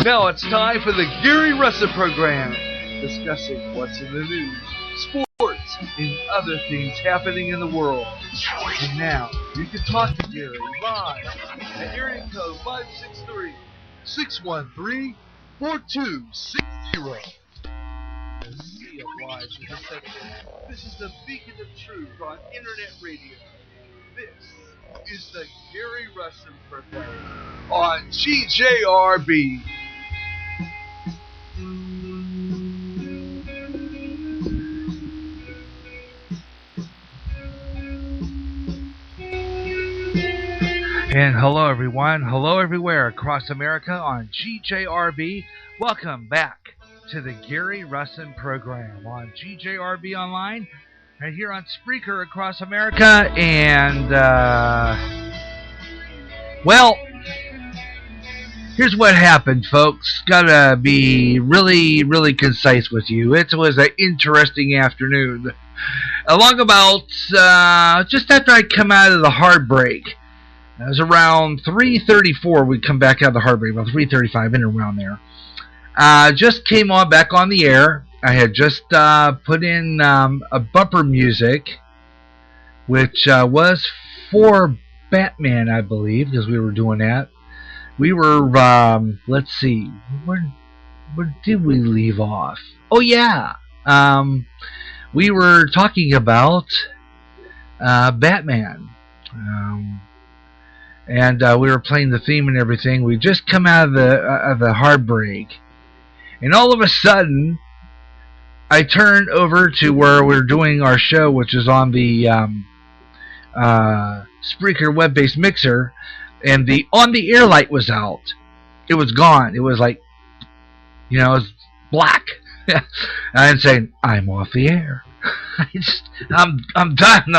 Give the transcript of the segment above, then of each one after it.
Now it's time for the Gary Russen program, discussing what's in the news, sports, and other things happening in the world. And now, you can talk to Gary live at area code 563-613-4260. The sea of lies and deception. This is the beacon of truth on internet radio. This is the Gary Russen program on GJRB. And hello everyone, hello everywhere across America on GJRB. Welcome back to the Gary Russen program on GJRB Online, right here on Spreaker across America. And, well, here's what happened, folks. Gotta be really concise with you. It was an interesting afternoon. Along about, just after I come out of the hard break. It was around 3:34 we'd come back out of the hard break, about 3:35, in and around there. Just came on back on the air. I had just put in a bumper music, which was for Batman, I believe, because we were doing that. We were, let's see, where did we leave off? Oh, yeah. We were talking about Batman. And we were playing the theme and everything. We just come out of the hard break, and all of a sudden, I turned over to where we're doing our show, which is on the Spreaker web-based mixer, and the on-the-air light was out. It was gone. It was like, it was black. And saying, I'm off the air. I'm done.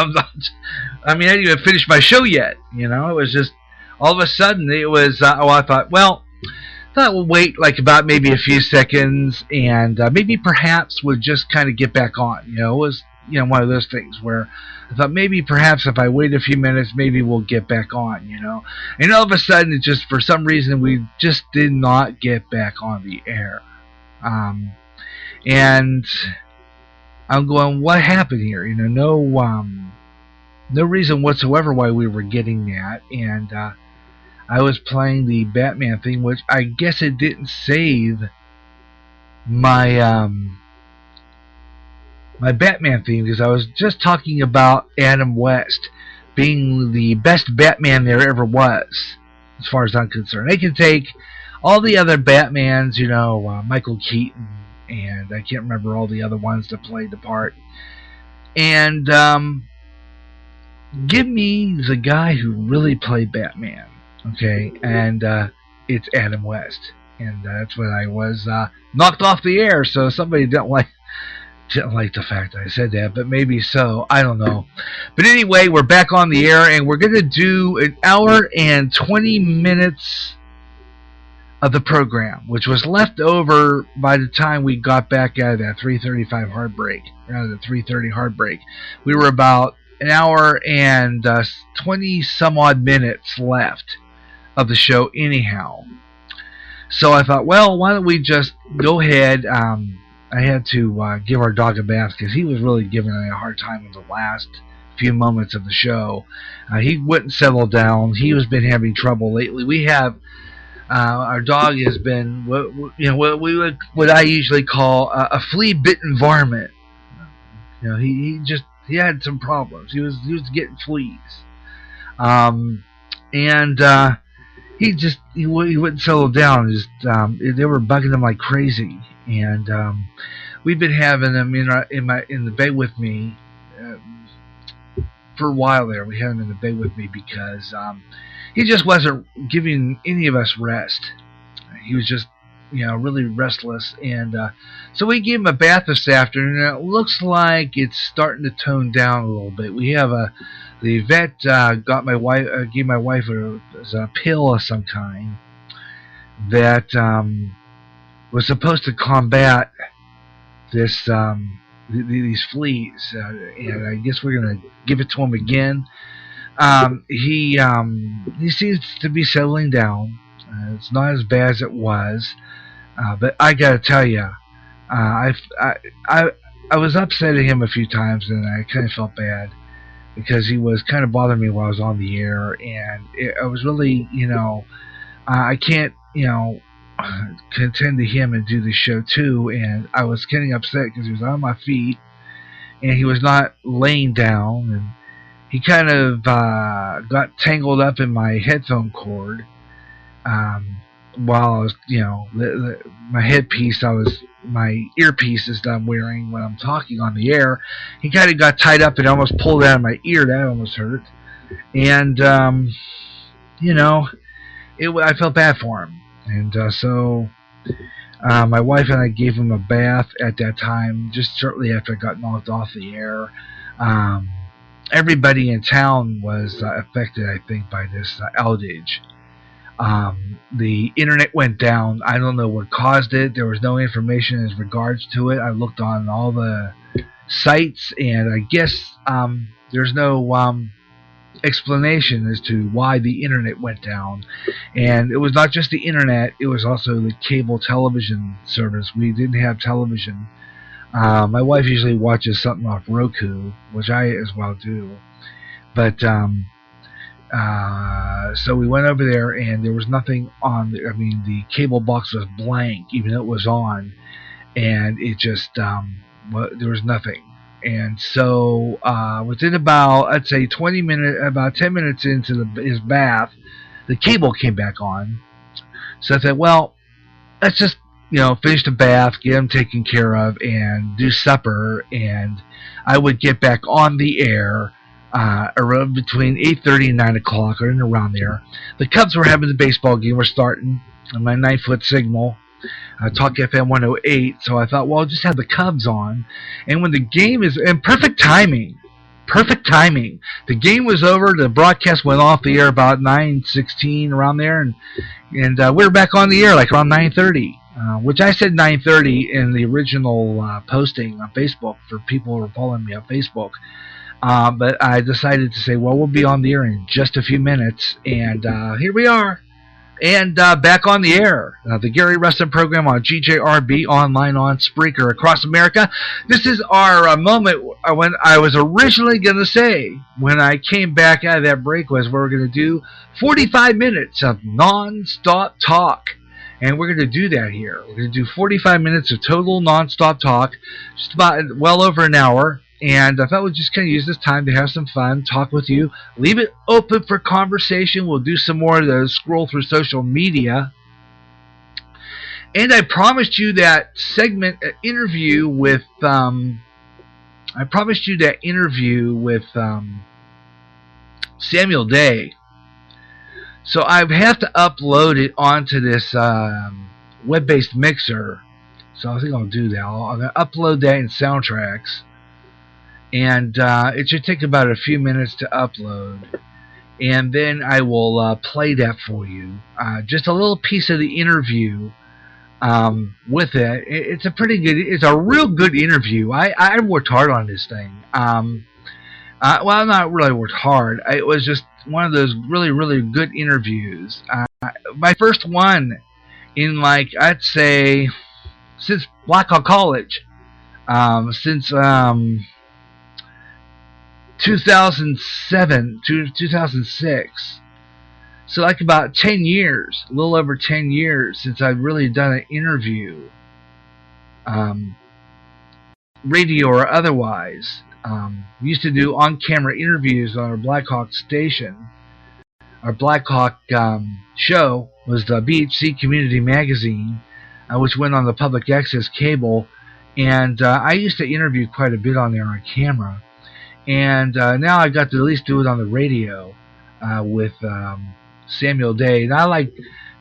I didn't even finish my show yet. It was just all of a sudden it was. I thought we'll wait like about maybe a few seconds, and maybe perhaps we'll just kind of get back on. It was one of those things where I thought maybe perhaps if I wait a few minutes, maybe we'll get back on. And all of a sudden, it just for some reason we just did not get back on the air. And I'm going, what happened here? No reason whatsoever why we were getting that. And I was playing the Batman theme, which I guess it didn't save my my Batman theme, because I was just talking about Adam West being the best Batman there ever was, as far as I'm concerned. They can take all the other Batmans, Michael Keaton, and I can't remember all the other ones that played the part, and give me the guy who really played Batman, okay? And it's Adam West, and that's when I was knocked off the air. So somebody didn't like the fact that I said that, but maybe so. I don't know. But anyway, we're back on the air, and we're going to do an hour and 20 minutes of the program, which was left over by the time we got back out of that 3:35 hard break, out of the 3:30 hard break. We were about an hour and 20 some odd minutes left of the show anyhow. So I thought, well, why don't we just go ahead. I had to give our dog a bath because he was really giving me a hard time in the last few moments of the show. He wouldn't settle down. He has been having trouble lately. We have our dog has been what I usually call a flea-bitten varmint. He had some problems. He was getting fleas, and he wouldn't settle down. They were bugging him like crazy, and we've been having him in the bed with me for a while there. We had him in the bed with me because he just wasn't giving any of us rest. He was just, really restless. And so we gave him a bath this afternoon, and it looks like it's starting to tone down a little bit. We have the vet gave my wife a pill of some kind that was supposed to combat this these fleas, and I guess we're gonna give it to him again. He seems to be settling down. It's not as bad as it was, but I gotta tell you, I was upset at him a few times, and I kind of felt bad because he was kind of bothering me while I was on the air, and I was really, I can't, contend to him and do the show too, and I was getting upset because he was on my feet, and he was not laying down, and he kind of got tangled up in my headphone cord while I was, my headpiece, my earpieces that I'm wearing when I'm talking on the air. He kind of got tied up and almost pulled out of my ear. That almost hurt. And, I felt bad for him. And so my wife and I gave him a bath at that time, just shortly after I got knocked off the air. Everybody in town was affected, I think, by this outage. The internet went down. I don't know what caused it. There was no information as regards to it. I looked on all the sites, and I guess there's no explanation as to why the internet went down. And it was not just the internet, it was also the cable television service. We didn't have television. My wife usually watches something off Roku, which I as well do. But so we went over there, and there was nothing on. The cable box was blank, even though it was on, and it just there was nothing. And so within about, I'd say 20 minutes, about 10 minutes into his bath, the cable came back on. So I said, well, let's just finish the bath, get him taken care of, and do supper, and I would get back on the air around between 8:30 and 9 o'clock, or in around there. The Cubs were having the baseball game. We're starting on my 9-foot signal, Talk FM 108. So I thought, well, I'll just have the Cubs on. And when the game is, and perfect timing. The game was over. The broadcast went off the air about 9:16, around there, and we were back on the air like around 9:30. Which I said 9:30 in the original posting on Facebook for people who were following me on Facebook. But I decided to say, well, we'll be on the air in just a few minutes, and here we are, and back on the air. The Gary Russen program on GJRB, online on Spreaker across America. This is our moment when I was originally going to say, when I came back out of that break, was we're going to do 45 minutes of non-stop talk. And we're going to do that here. We're going to do 45 minutes of total non-stop talk, just about well over an hour. And I thought we'd just kind of use this time to have some fun, talk with you, leave it open for conversation. We'll do some more of the scroll through social media. And I promised you that interview with Samuel Day. So I have to upload it onto this web-based mixer. So I think I'll do that. I'm going to upload that in Soundtracks. And it should take about a few minutes to upload. And then I will play that for you. Just a little piece of the interview with it. It's it's a real good interview. I worked hard on this thing. Well, not really worked hard. It was just one of those really, really good interviews. My first one in, like, I'd say, since Blackhawk College. Since 2007 to 2006. So like about 10 years, a little over 10 years since I've really done an interview. Radio or otherwise. We used to do on-camera interviews on our Blackhawk station. Our Blackhawk show was the BHC Community Magazine, which went on the public access cable. And I used to interview quite a bit on there on camera. And now I got to at least do it on the radio with Samuel Day. And I like,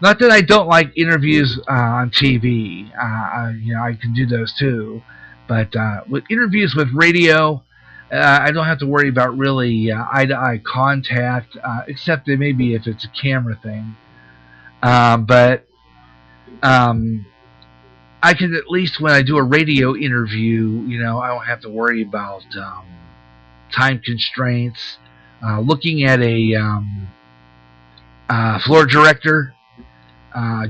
not that I don't like interviews on TV. I can do those too. But with interviews with radio, I don't have to worry about really eye-to-eye contact, except that maybe if it's a camera thing. But I can at least, when I do a radio interview, I don't have to worry about time constraints. Looking at a floor director,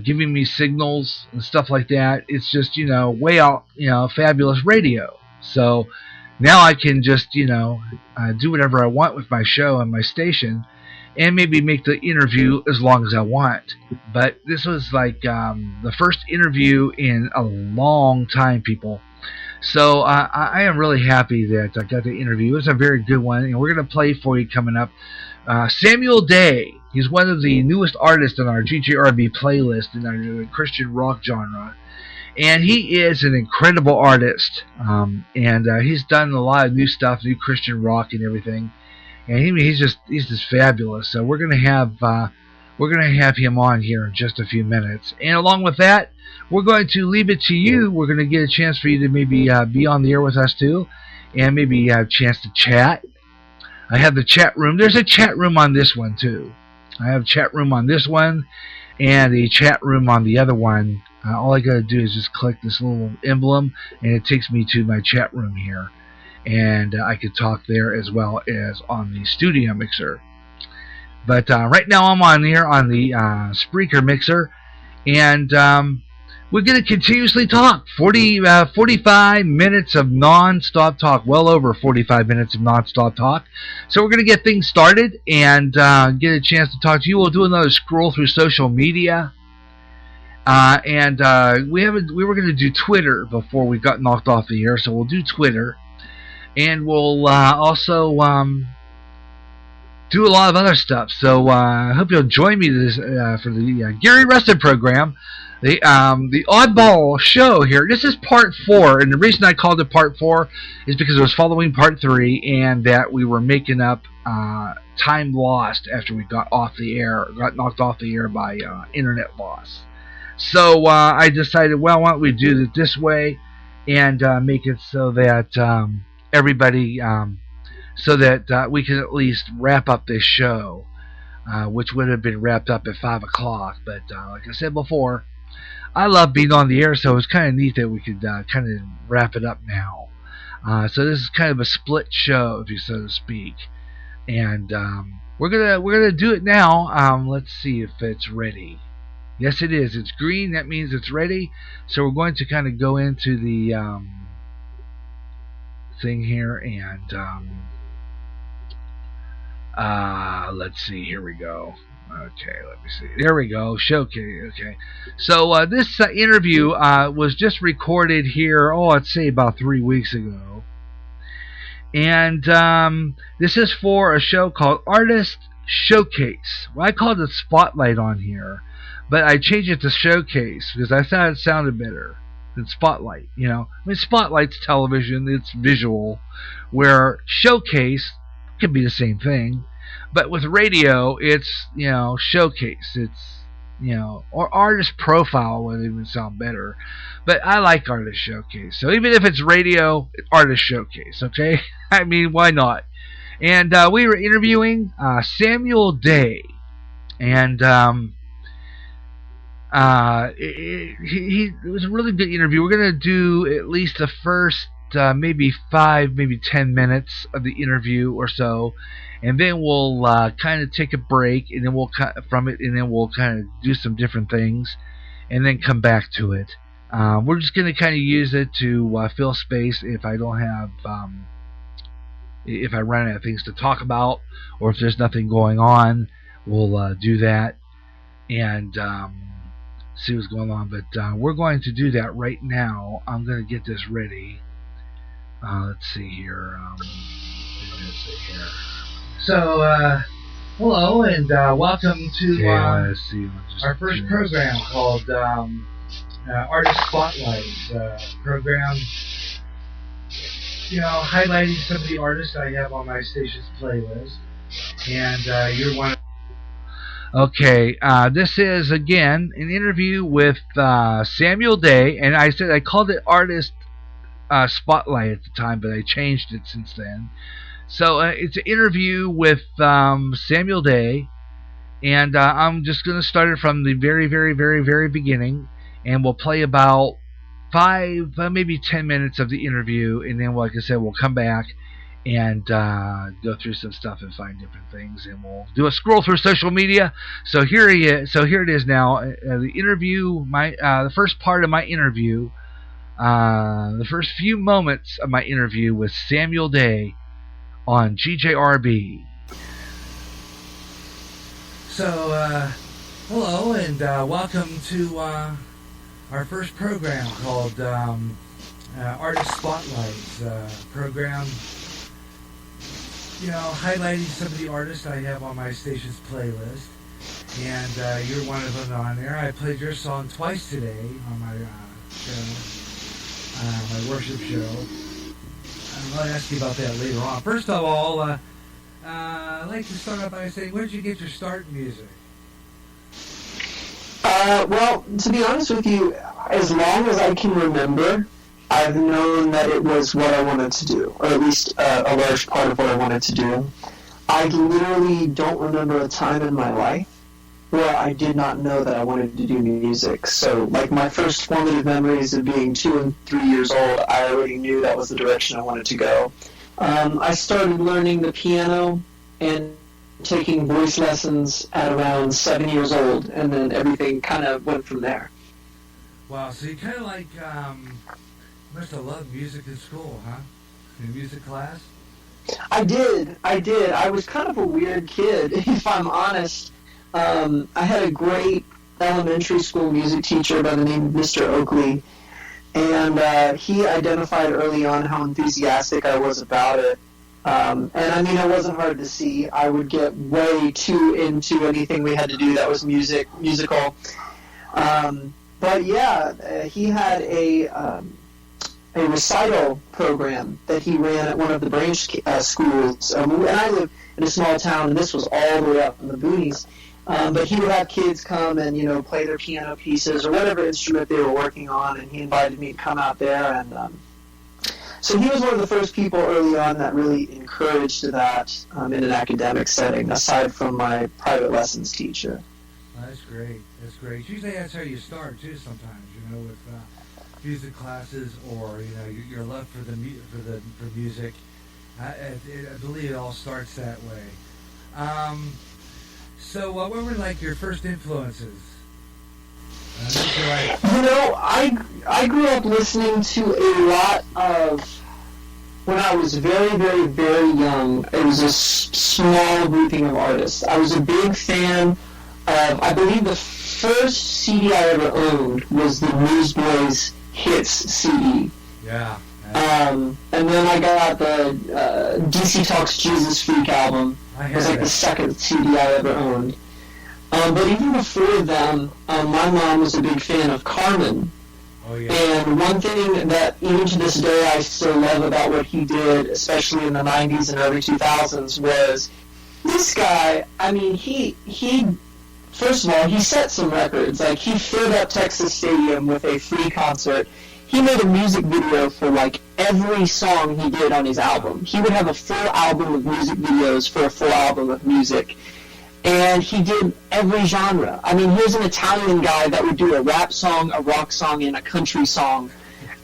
giving me signals and stuff like that. It's just, way out, fabulous radio. So now I can just, do whatever I want with my show and my station, and maybe make the interview as long as I want. But this was like the first interview in a long time, people. So I am really happy that I got the interview. It was a very good one, and we're going to play for you coming up. Samuel Day. He's one of the newest artists on our GGRB playlist in our Christian rock genre. And he is an incredible artist. And he's done a lot of new stuff, new Christian rock and everything. And he's just fabulous. So we're gonna have him on here in just a few minutes. And along with that, we're going to leave it to you. We're going to get a chance for you to maybe be on the air with us too, and maybe have a chance to chat. I have the chat room. There's a chat room on this one too. I have a chat room on this one and a chat room on the other one. All I got to do is just click this little emblem, and it takes me to my chat room here. And I could talk there as well as on the studio mixer. But right now I'm on here on the Spreaker mixer, and we're going to continuously talk. 45 minutes of non-stop talk. Well over 45 minutes of non-stop talk. So we're going to get things started and get a chance to talk to you. We'll do another scroll through social media. We were going to do Twitter before we got knocked off the air. So we'll do Twitter. And we'll also do a lot of other stuff. So I hope you'll join me for the Gary Russen program. The oddball show here. This is part 4, and the reason I called it part 4 is because it was following part 3, and that we were making up time lost after we got off the air, got knocked off the air by internet loss. So I decided, well, why don't we do it this way and make it so that everybody, so that we can at least wrap up this show, which would have been wrapped up at 5 o'clock. But like I said before, I love being on the air, so it's kind of neat that we could kind of wrap it up now. So this is kind of a split show, if you so to speak, and we're gonna do it now. Let's see if it's ready. Yes, it is. It's green. That means it's ready. So we're going to kind of go into the thing here, and let's see. Here we go. Okay, let me see. There we go. Showcase. Okay. So this interview was just recorded here, I'd say about 3 weeks ago. And this is for a show called Artist Showcase. Well, I called it Spotlight on here, but I changed it to Showcase because I thought it sounded better than Spotlight. I mean, Spotlight's television, it's visual, where Showcase could be the same thing. But with radio, it's, showcase. It's, or artist profile would even sound better. But I like artist showcase. So even if it's radio, artist showcase, okay? I mean, why not? And we were interviewing Samuel Day. And it was a really good interview. We're going to do at least the first maybe 5, maybe 10 minutes of the interview or so. And then we'll kind of take a break, and then we'll cut from it, and then we'll kind of do some different things, and then come back to it. We're just going to kind of use it to fill space if I don't have, if I run out of things to talk about, or if there's nothing going on, we'll do that and see what's going on. But we're going to do that right now. I'm going to get this ready. Let's see here. Let's see here. So, hello and welcome to our first program called Artist Spotlight. Program, highlighting some of the artists I have on my station's playlist. And you're one of... Okay, this is, again, an interview with Samuel Day. And I called it Artist Spotlight at the time, but I changed it since then. So it's an interview with Samuel Day, and I'm just going to start it from the very, very, very, very beginning, and we'll play about 5, maybe 10 minutes of the interview, and then, like I said, we'll come back, and go through some stuff and find different things, and we'll do a scroll through social media. So here he is. So here it is now. The interview, the first part of my interview, the first few moments of my interview with Samuel Day on GJRB. So hello and welcome to our first program called Artist Spotlights. Program, highlighting some of the artists I have on my station's playlist, and you're one of them on there. I played your song twice today on my show, my worship show. I'll ask you about that later on. First of all, I'd like to start off by saying, where did you get your start in music? Well, to be honest with you, as long as I can remember, I've known that it was what I wanted to do, or at least a large part of what I wanted to do. I literally don't remember a time in my life where I did not know that I wanted to do music. So, like, my first formative memories of being 2 and 3 years old, I already knew that was the direction I wanted to go. I started learning the piano and taking voice lessons at around 7 years old, and then everything kind of went from there. Wow, so you kind of like, must have loved music in school, huh? In music class? I did. I was kind of a weird kid, if I'm honest. I had a great elementary school music teacher by the name of Mr. Oakley, and he identified early on how enthusiastic I was about it. And I mean, it wasn't hard to see. I would get way too into anything we had to do that was musical. But yeah, he had a recital program that he ran at one of the branch schools. And I live in a small town, and this was all the way up in the boonies. But he would have kids come and, play their piano pieces or whatever instrument they were working on, and he invited me to come out there. And so he was one of the first people early on that really encouraged that in an academic setting, aside from my private lessons teacher. That's great. Usually that's how you start, too, sometimes, with music classes or, your love for music. I believe it all starts that way. So what were like your first influences? I grew up listening to a lot of, when I was very, very, very young, it was a small grouping of artists. I was a big fan of, I believe the first CD I ever owned was the Newsboys Hits CD. Yeah. And then I got the DC Talks Jesus Freak album. It was like the second CD I ever owned. But even before them, my mom was a big fan of Carmen. Oh, yeah. And one thing that even to this day I still love about what he did, especially in the 90s and early 2000s, was this guy, I mean, he first of all, he set some records. Like, he filled up Texas Stadium with a free concert. He made a music video for, like, every song he did on his album. He would have a full album of music videos for a full album of music. And he did every genre. I mean, here's an Italian guy that would do a rap song, a rock song, and a country song,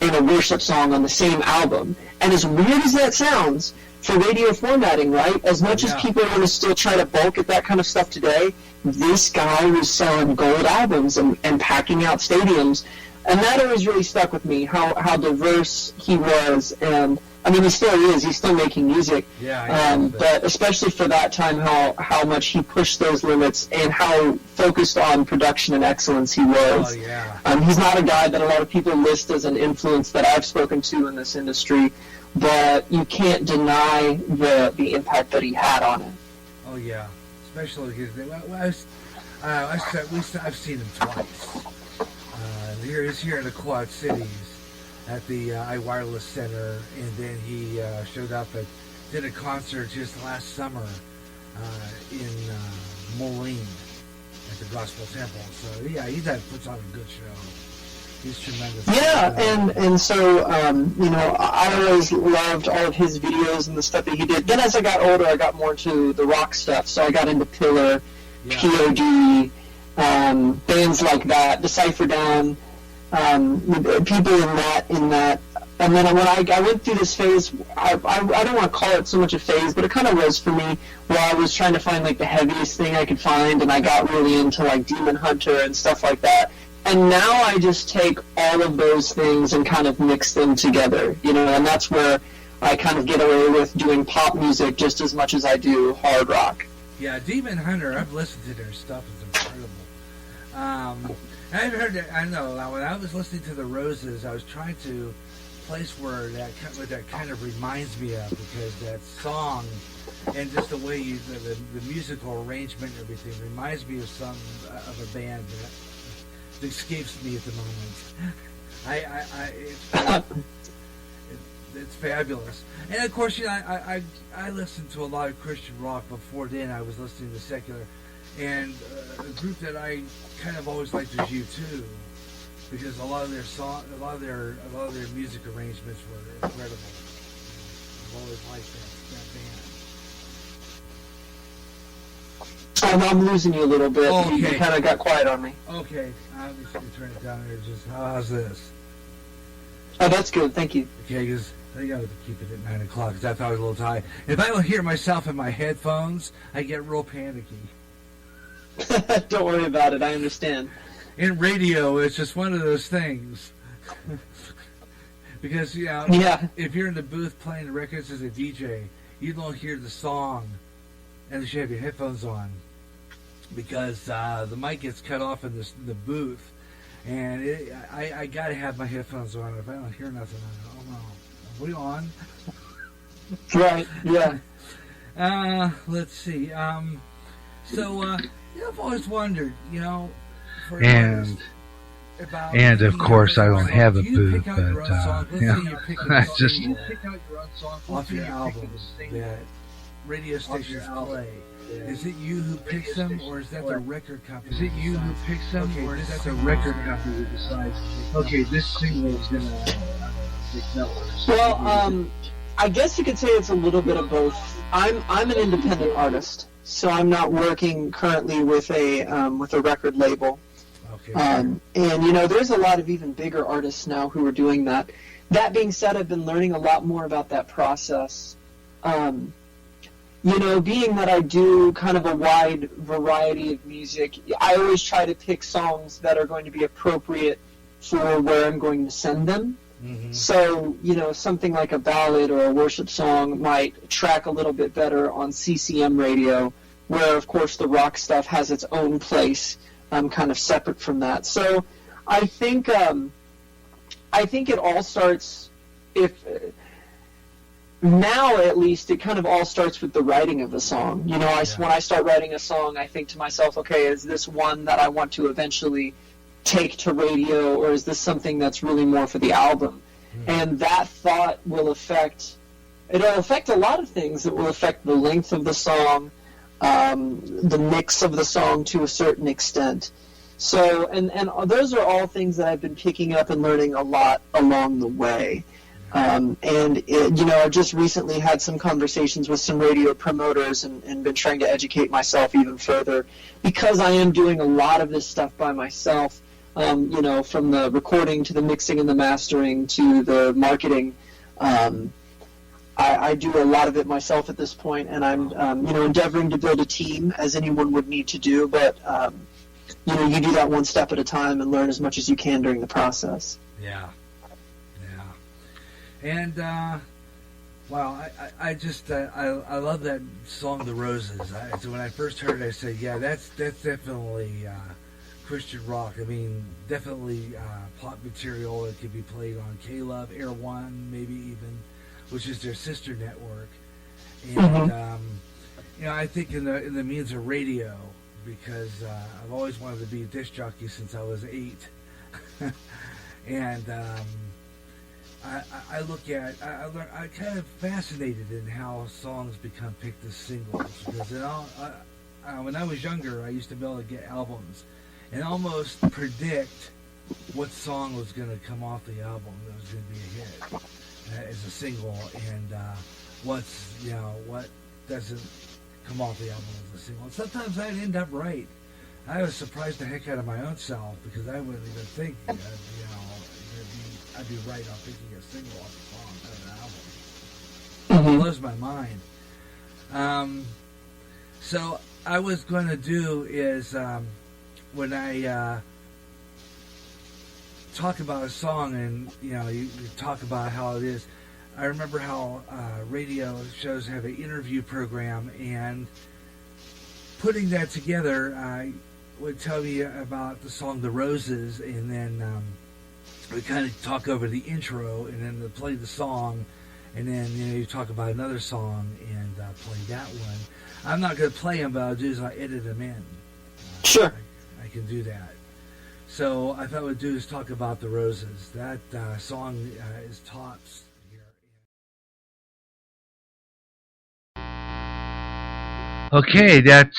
and a worship song on the same album. And as weird as that sounds, for radio formatting, right, as much as people want to still try to bulk at that kind of stuff today, this guy was selling gold albums and packing out stadiums. And that always really stuck with me, how diverse he was. And, I mean, he still is. He's still making music. Yeah, but especially for that time, how much he pushed those limits and how focused on production and excellence he was. Oh, yeah. He's not a guy that a lot of people list as an influence that I've spoken to in this industry, but you can't deny the impact that he had on it. Oh, yeah. Especially because I've seen him twice. He's here in the Quad Cities at the iWireless Center, and then he showed up did a concert just last summer in Moline at the Gospel Temple. So yeah, he puts on a good show. He's tremendous. Yeah, and so I always loved all of his videos and the stuff that he did. Then as I got older, I got more into the rock stuff. So I got into Pillar, POD, bands like that, Decipher Down. People in that And then when I went through this phase, I don't want to call it so much a phase, but it kind of was for me, where I was trying to find like the heaviest thing I could find, and I got really into like Demon Hunter and stuff like that. And now I just take all of those things and kind of mix them together, you know, and that's where I kind of get away with doing pop music just as much as I do hard rock. Yeah, Demon Hunter, I've listened to their stuff, it's incredible. I've heard that, I know, when I was listening to the Roses, I was trying to place where that kind of reminds me of, because that song and just the way the musical arrangement and everything reminds me of a band that escapes me at the moment. It's fabulous. And of course, you know, I listened to a lot of Christian rock. Before then, I was listening to secular, and a group that I kind of always liked was U2, because a lot of their music arrangements were incredible. I've always liked that band. I'm losing you a little bit. Oh, okay. You kind of got quiet on me. Okay, I'm just going to turn it down here. Just how's this? Oh, that's good. Thank you. Okay, because I think I would keep it at 9 o'clock, because I thought it was a little high. If I don't hear myself in my headphones, I get real panicky. Don't worry about it. I understand. In radio, it's just one of those things. Because, you know, if you're in the booth playing the records as a DJ, you don't hear the song unless you have your headphones on, because the mic gets cut off in the booth, and I got to have my headphones on. If I don't hear nothing, oh no, are we on? Right, yeah. Let's see. I've always wondered, you know, and of course I don't have a booth, but I just off your albums that radio stations play. Is it you who picks them, or is that the record company? Is it you who picks them, or is that the record company that decides, okay, this single is going to make numbers? Well, I guess you could say it's a little bit of both. I'm an independent artist, so I'm not working currently with a record label. Okay. And you know, there's a lot of even bigger artists now who are doing that. That being said, I've been learning a lot more about that process. You know, being that I do kind of a wide variety of music, I always try to pick songs that are going to be appropriate for where I'm going to send them. Mm-hmm. So, you know, something like a ballad or a worship song might track a little bit better on CCM radio, where, of course, the rock stuff has its own place, kind of separate from that. So I think it all starts, now at least, it kind of all starts with the writing of the song. You know, when I start writing a song, I think to myself, okay, is this one that I want to eventually take to radio, or is this something that's really more for the album? Mm-hmm. And that thought will affect a lot of things. It will affect the length of the song, the mix of the song to a certain extent. So, and those are all things that I've been picking up and learning a lot along the way. You know, I've just recently had some conversations with some radio promoters and been trying to educate myself even further, because I am doing a lot of this stuff by myself. You know, from the recording to the mixing and the mastering to the marketing. I do a lot of it myself at this point, and I'm you know, endeavoring to build a team, as anyone would need to do, but you know, you do that one step at a time and learn as much as you can during the process. Yeah. And wow, I just I love that song, "The Roses." So when I first heard it, I said, yeah, that's definitely Christian rock. I mean, definitely pop material. It could be played on K-Love, Air One, maybe even, which is their sister network. And you know, I think in the means of radio, because I've always wanted to be a disc jockey since I was 8, and I look at, I'm kind of fascinated in how songs become picked as singles, because when I was younger, I used to be able to get albums and almost predict what song was going to come off the album that was going to be a hit as a single, and what doesn't come off the album as a single. And sometimes I'd end up right. I was surprised the heck out of my own self, because I wouldn't even think, you know, I'd might be right on picking a single off the song, an album. It blows my mind. So I was going to do is when I talk about a song, and you talk about how it is. I remember how radio shows have an interview program, and putting that together, I would tell you about the song "The Roses," and then we kind of talk over the intro, and then they play the song, and then you talk about another song and play that one. I'm not going to play them, but I'll do is I'll edit them in. Sure. I can do that. So I thought what we'd do is talk about "The Roses." That song is tops here. Okay, that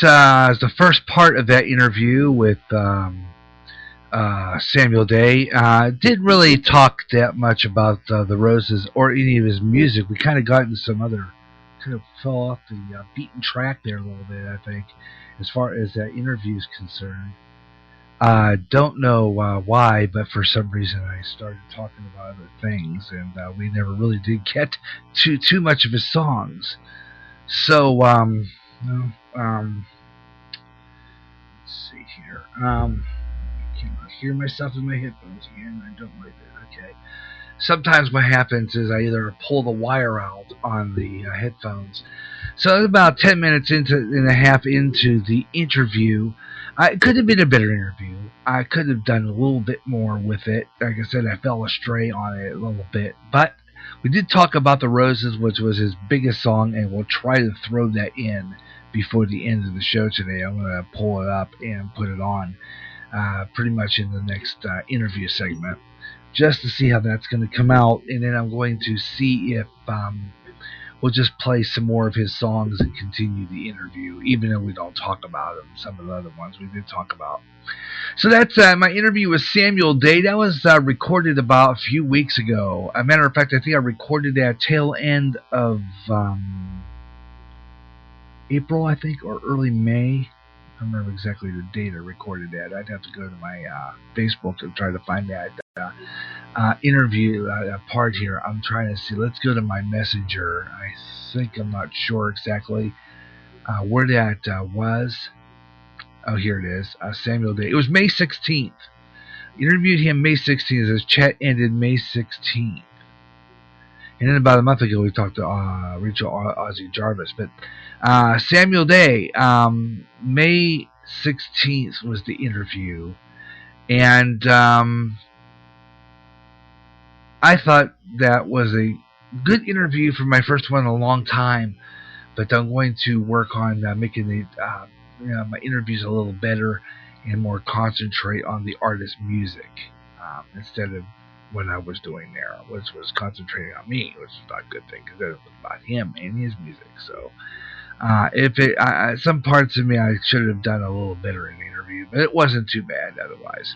is the first part of that interview with Samuel Day. Didn't really talk that much about the Roses or any of his music. We kind of got into some other, kind of fell off the beaten track there a little bit, I think, as far as that interview is concerned. Don't know why, but for some reason I started talking about other things, and we never really did get to too much of his songs. So, let's see here. I cannot hear myself in my headphones again. I don't like that. Okay. Sometimes what happens is I either pull the wire out on the headphones. So it's about 10 minutes and a half into the interview. It could have been a better interview. I could have done a little bit more with it. Like I said, I fell astray on it a little bit. But we did talk about "The Roses," which was his biggest song, and we'll try to throw that in before the end of the show today. I'm going to pull it up and put it on pretty much in the next interview segment, just to see how that's going to come out. And then I'm going to see if we'll just play some more of his songs and continue the interview, even though we don't talk about them. Some of the other ones we did talk about. So that's my interview with Samuel Day. That was recorded about a few weeks ago. As a matter of fact, I think I recorded that tail end of April, I think, or early May. I don't remember exactly the date I recorded that. I'd have to go to my Facebook to try to find that interview part here. I'm trying to see. Let's go to my messenger. I think I'm not sure exactly where that was. Oh, here it is. Samuel Day. It was May 16th. Interviewed him May 16th. His chat ended May 16th. And then about a month ago, we talked to Rachel Ozzy Jarvis. But Samuel Day, May 16th was the interview. And I thought that was a good interview for my first one in a long time. But I'm going to work on making the my interviews a little better and more concentrate on the artist's music instead of what I was doing there, which was concentrating on me, which is not a good thing because it was about him and his music. So some parts of me I should have done a little better in the interview, but it wasn't too bad otherwise.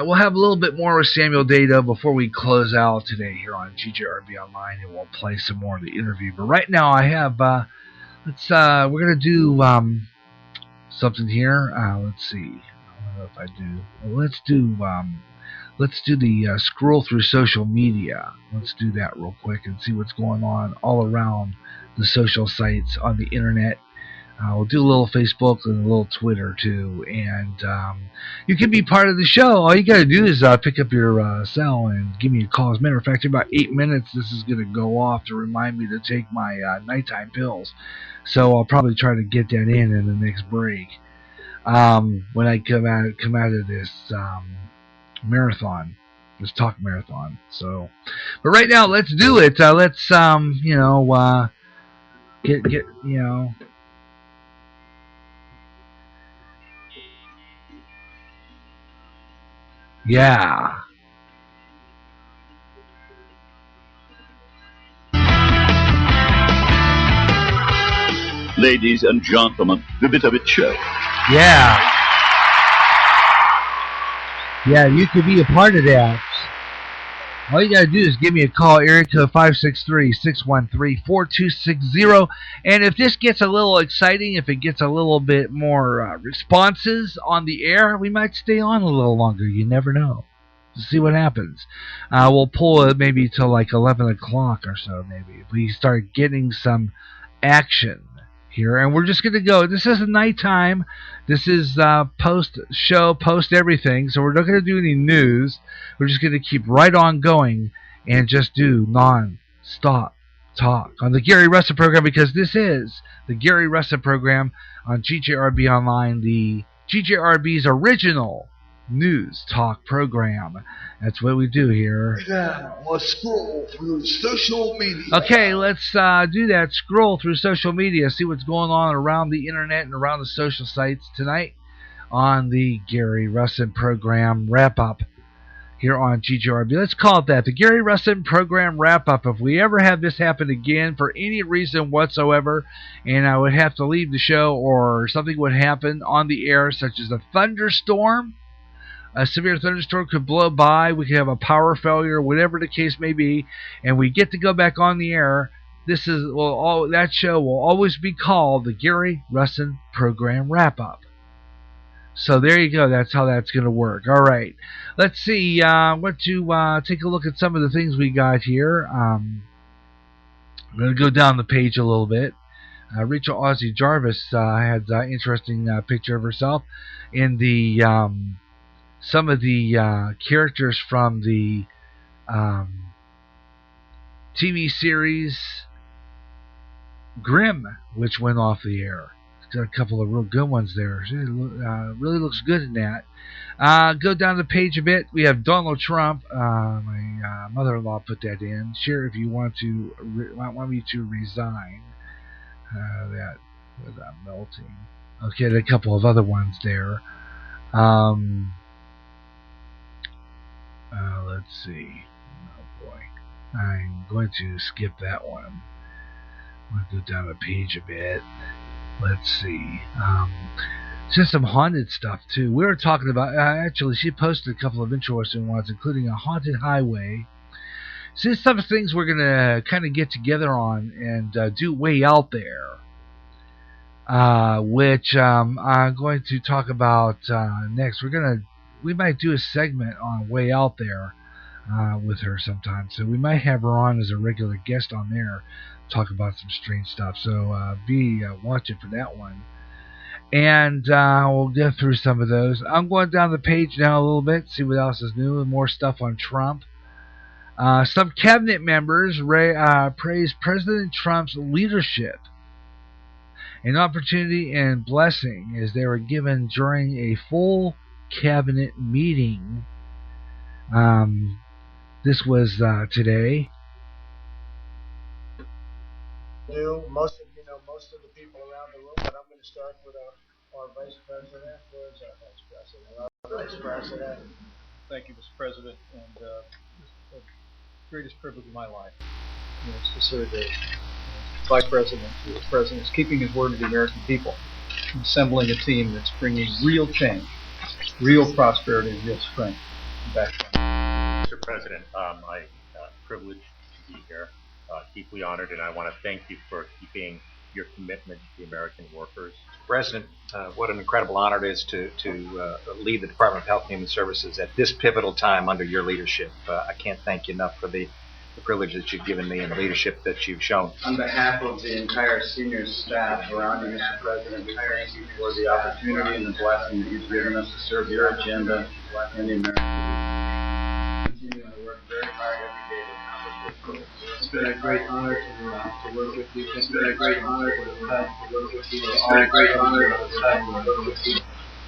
We'll have a little bit more with Samuel Day though before we close out today here on GJRB Online, and we'll play some more of the interview. But right now I have we're gonna do something here. Let's see. I don't know if I do. Well, let's do the scroll through social media. Let's do that real quick and see what's going on all around the social sites on the internet. We'll do a little Facebook and a little Twitter too, and you can be part of the show. All you gotta do is pick up your cell and give me a call. As a matter of fact, in about 8 minutes, this is gonna go off to remind me to take my nighttime pills. So I'll probably try to get that in the next break when I come out of this marathon, this talk marathon. So, but right now, let's do it. Let's get yeah. Ladies and gentlemen, the Bit of It Show. Yeah. Yeah, you could be a part of that. All you gotta do is give me a call, area code 563-613-4260. And if this gets a little exciting, if it gets a little bit more responses on the air, we might stay on a little longer. You never know. See what happens. We'll pull it maybe till like 11 o'clock or so, maybe. If we start getting some action here. And we're just going to go. This isn't nighttime. This is post-show, post-everything. So we're not going to do any news. We're just going to keep right on going and just do non-stop talk on the Gary Russen program, because this is the Gary Russen program on GJRB Online, the GJRB's original news talk program. That's what we do here. Now, let's scroll through social media. Okay, let's do that. Scroll through social media, see what's going on around the internet and around the social sites tonight on the Gary Russen program wrap-up here on GJRB. Let's call it that, the Gary Russen program wrap-up. If we ever have this happen again for any reason whatsoever, and I would have to leave the show or something would happen on the air, such as a thunderstorm, a severe thunderstorm could blow by, we could have a power failure, whatever the case may be, and we get to go back on the air, that show will always be called the Gary Russen program wrap-up. So there you go. That's how that's going to work. All right. Let's see. Want to take a look at some of the things we got here. I'm going to go down the page a little bit. Rachel Ozzie Jarvis had an interesting picture of herself in the some of the characters from the TV series Grimm, which went off the air. Got a couple of real good ones there. Really looks good in that. Go down the page a bit. We have Donald Trump. My mother-in-law put that in. Share if you want me to resign. That was melting. Okay, a couple of other ones there. Let's see. Oh boy, I'm going to skip that one. I'm going to go down the page a bit. Let's see. Just some haunted stuff too. We were talking about. Actually, she posted a couple of interesting ones, including a haunted highway. So there's some things we're gonna kind of get together on and do way out there, which I'm going to talk about next. We might do a segment on way out there with her sometime. So we might have her on as a regular guest on there. Talk about some strange stuff, so be watching for that one. And we'll go through some of those. I'm going down the page now a little bit, see what else is new, and more stuff on Trump. Some cabinet members praise President Trump's leadership, an opportunity and blessing as they were given during a full cabinet meeting. This was today. Most of the people around the room, but I'm going to start with our Vice President. Where's our Vice President? Our Vice President. Thank you, Mr. President, and the greatest privilege of my life is to serve the Vice President, the President is keeping his word to the American people, assembling a team that's bringing real change, real prosperity, and real strength back. Mr. President, my privilege to be here. Deeply honored, and I want to thank you for keeping your commitment to the American workers. President, what an incredible honor it is to lead the Department of Health and Human Services at this pivotal time under your leadership. I can't thank you enough for the privilege that you've given me and the leadership that you've shown. On behalf of the entire senior staff around you, Mr. President, we thank you for the opportunity and the blessing that you've given us to serve your agenda and the American people. Continue to work very hard every day to accomplish this goal. It's been a great honor to work with you. It's been a great honor to work with you. It's been a great honor to work with you.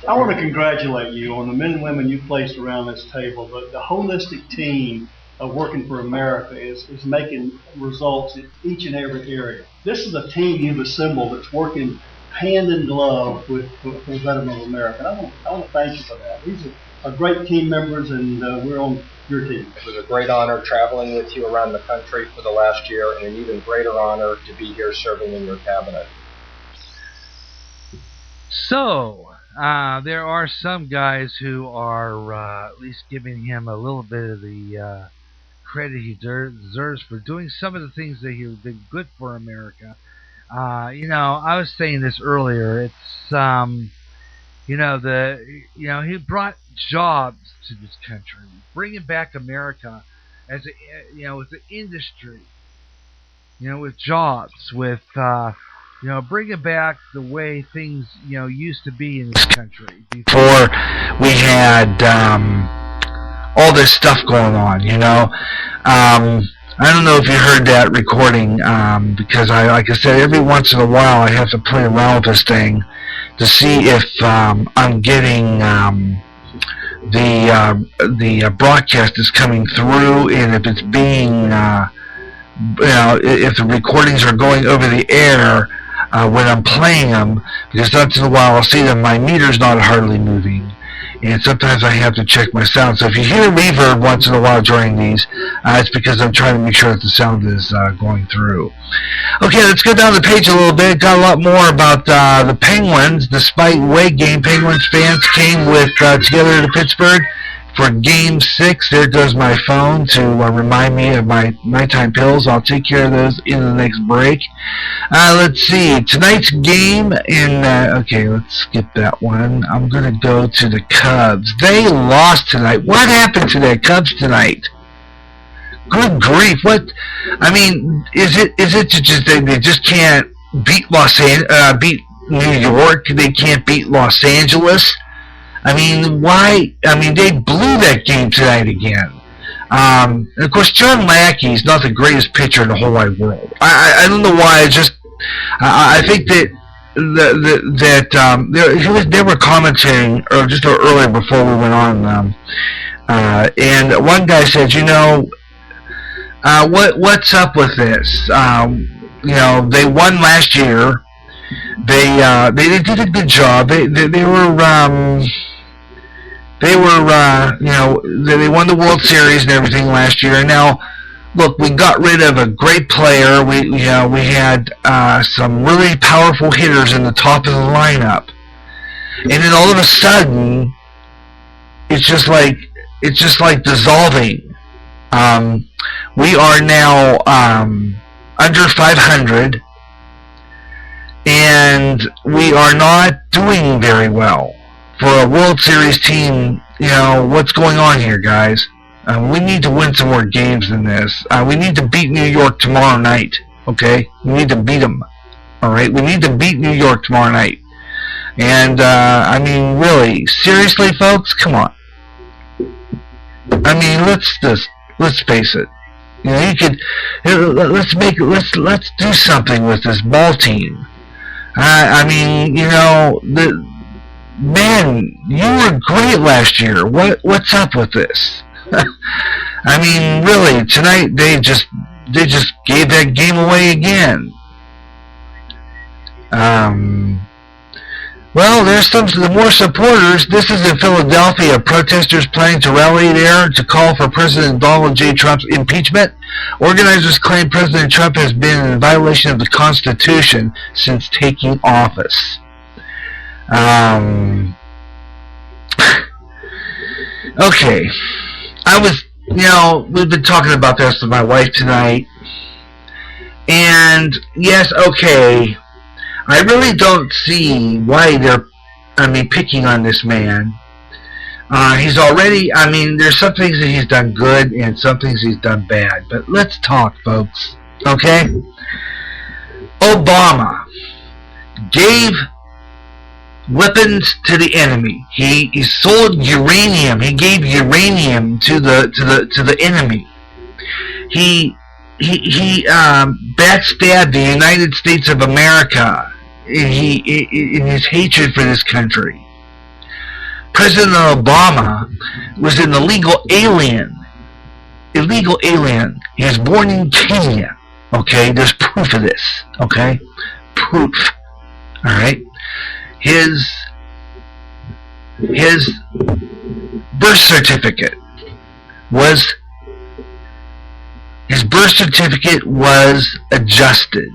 I want to congratulate you on the men and women you placed around this table. The holistic team of working for America is making results in each and every area. This is a team you've assembled that's working hand in glove with the betterment of America. I want to thank you for that. These are great team members, and we're on your team. It was a great honor traveling with you around the country for the last year, and an even greater honor to be here serving in your cabinet. So, there are some guys who are at least giving him a little bit of the credit he deserves for doing some of the things that have been good for America. I was saying this earlier. It's he brought jobs to this country, bringing back America as with the industry, with jobs, with bringing back the way things used to be in this country before we had all this stuff going on. I don't know if you heard that recording, because like I said, every once in a while I have to play around with this thing to see if I'm getting the broadcast is coming through, and if it's being if the recordings are going over the air when I'm playing them, because once in a while I'll see that my meter's not hardly moving, and sometimes I have to check my sound. So if you hear reverb once in a while during these, it's because I'm trying to make sure that the sound is going through. Okay, let's go down the page a little bit. Got a lot more about the Penguins. Despite away game, Penguins fans came together to Pittsburgh for Game 6. There goes my phone to remind me of my nighttime pills. I'll take care of those in the next break. Let's see. Tonight's game okay, let's skip that one. I'm going to go to the Cubs. They lost tonight. What happened to the Cubs tonight? Good grief. What? I mean, is it just they just can't beat beat New York? They can't beat Los Angeles? I mean, why? I mean, they blew that game tonight again. And of course, John Mackey's not the greatest pitcher in the whole wide world. I don't know why. I think that they were commenting just earlier before we went on, and one guy said, what's up with this? They won last year. They did a good job. They won the World Series and everything last year. And now, look, we got rid of a great player. We had some really powerful hitters in the top of the lineup, and then all of a sudden, it's just like dissolving. We are now under 500. And we are not doing very well for a World Series team. What's going on here, guys? We need to win some more games than this. We need to beat New York tomorrow night, okay? We need to beat them, all right? We need to beat New York tomorrow night. And, I mean, really, seriously, folks, come on. I mean, let's face it. Let's do something with this ball team. I mean, man, you were great last year. What's up with this? I mean, really, tonight they just gave that game away again. Well, there's some more supporters. This is in Philadelphia. Protesters planning to rally there to call for President Donald J. Trump's impeachment. Organizers claim President Trump has been in violation of the Constitution since taking office. Okay. We've been talking about this with my wife tonight. And, yes, okay, I really don't see why they're, picking on this man. He's already, there's some things that he's done good and some things he's done bad. But let's talk, folks. Okay? Obama gave weapons to the enemy. He sold uranium. He gave uranium to the enemy. He backstabbed the United States of America in his hatred for this country. President Obama was an illegal alien. Illegal alien. He was born in Kenya. Okay, there's proof of this. Okay, proof. All right, his birth certificate was adjusted.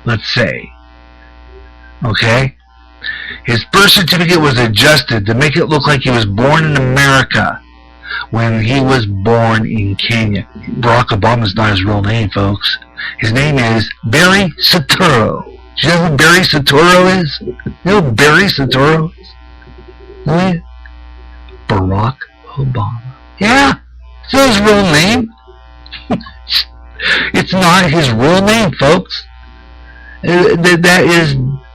Let's say. Okay? His birth certificate was adjusted to make it look like he was born in America when he was born in Kenya. Barack Obama's not his real name, folks. His name is Barry Soetoro. Do you know who Barry Soetoro is? You know who Barry Soetoro is? Really? Barack Obama. Yeah, it's not his real name. It's not his real name, folks. That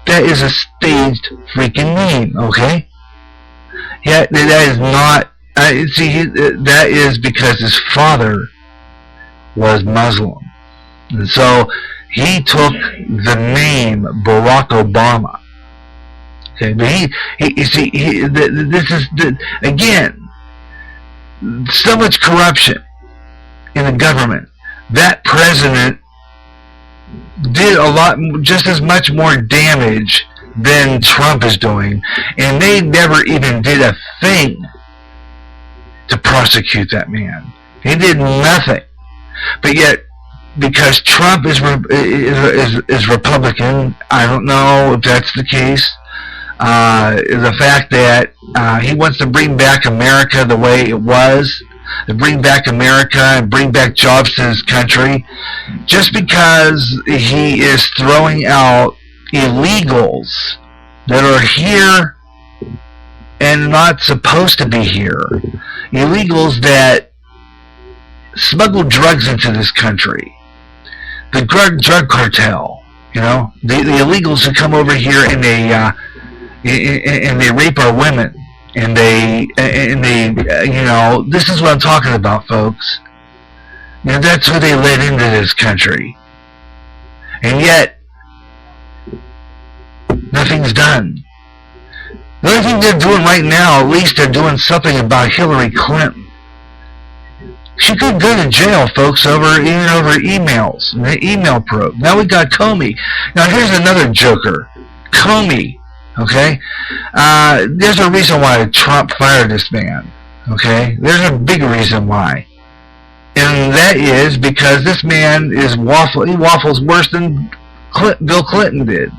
is a staged freaking name, okay? Yeah, that is not. That is because his father was Muslim, and so he took the name Barack Obama. Okay, but this is again so much corruption in the government. That president did a lot, just as much more damage than Trump is doing, and they never even did a thing to prosecute that man. He did nothing. But yet, because Trump is Republican, I don't know if that's the case. The fact that he wants to bring back America the way it was, to bring back America and bring back jobs to his country, just because he is throwing out illegals that are here and not supposed to be here, illegals that smuggle drugs into this country, the drug cartel, you know, the illegals who come over here and they rape our women. And they, you know, this is what I'm talking about, folks. You know, that's who they let into this country. And yet, nothing's done. The only thing they're doing right now, at least they're doing something about Hillary Clinton. She could go to jail, folks, over emails, and the email probe. Now we got Comey. Now here's another joker. Comey. Okay? There's a reason why Trump fired this man. Okay? There's a big reason why. And that is because this man is he waffles worse than Bill Clinton did.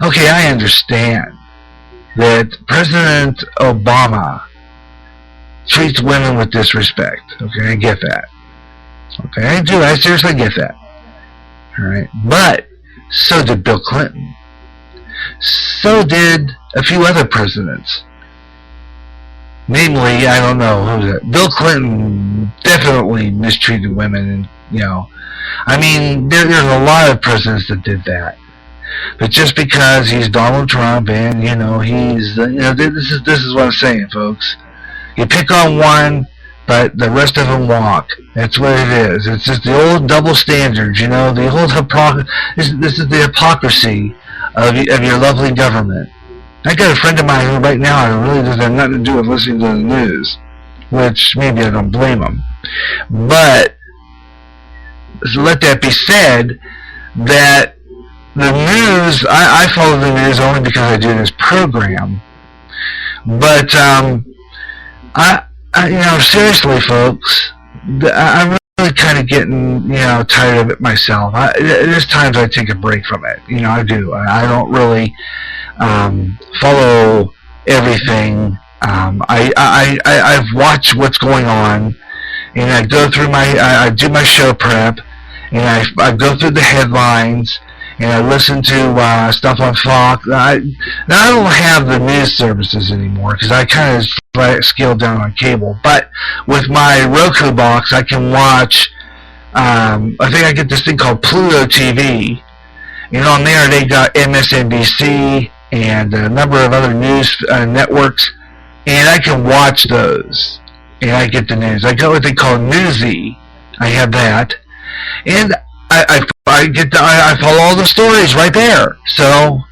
Okay, I understand that President Obama treats women with disrespect. Okay, I get that. Okay, I do. I seriously get that. Alright? But so did Bill Clinton. So did a few other presidents. Namely, I don't know, who was it? Bill Clinton definitely mistreated women, and, you know, I mean, there's a lot of presidents that did that. But just because he's Donald Trump and, you know, he's, you know, this is what I'm saying, folks. You pick on one, but the rest of them walk. That's what it is. It's just the old double standards, you know, the old this is the hypocrisy of your lovely government. I got a friend of mine who right now really doesn't have nothing to do with listening to the news, which maybe I don't blame him. But let that be said, that the news, I follow the news only because I do this program. But you know, seriously, folks, I'm really kind of getting, you know, tired of it myself. There's times I take a break from it. You know, I do. I don't really follow everything. I've watched what's going on, and I go through I do my show prep, and I go through the headlines, and I listen to stuff on Fox. I don't have the news services anymore because I kind of scaled down on cable. But with my Roku box, I can watch. I think I get this thing called Pluto TV, and on there they got MSNBC and a number of other news networks, and I can watch those, and I get the news. I got what they call Newsy. I have that, and I follow all the stories right there. So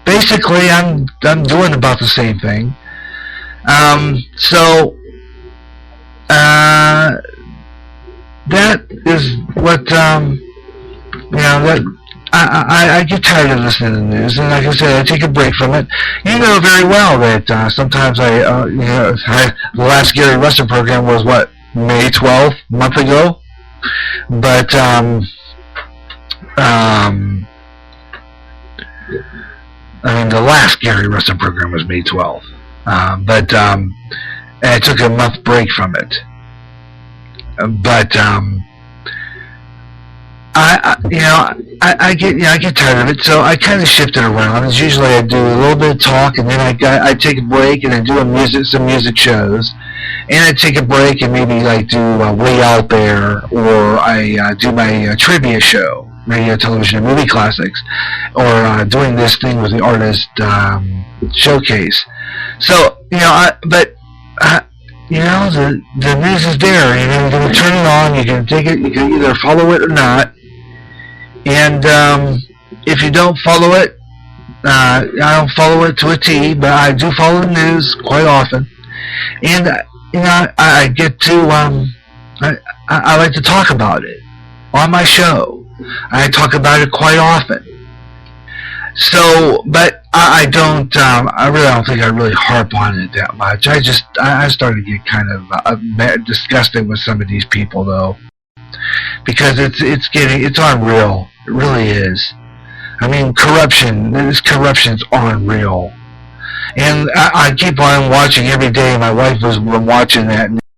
basically, I'm doing about the same thing. So that is what you know, that I get tired of listening to the news, and like I said, I take a break from it. You know very well that sometimes you know, the last Gary Russen program was what, May 12th, a month ago. But I mean, the last Gary Russen program was May 12th. But I took a month break from it. But I get tired of it, so I kind of shift it around. It's usually I do a little bit of talk, and then I take a break, and I do some music shows, and I take a break and maybe like do Way Out There, or I do my trivia show, radio, television, and movie classics, or doing this thing with the artist showcase. So the news is there. You can turn it on. You can take it. You can either follow it or not. And if you don't follow it, I don't follow it to a T, but I do follow the news quite often. And I get to I like to talk about it on my show. I talk about it quite often. So, but I don't. I really don't think I really harp on it that much. I started to get kind of disgusted with some of these people though, because it's unreal. It really is. I mean, this corruption's unreal. And I keep on watching every day. My wife was watching that.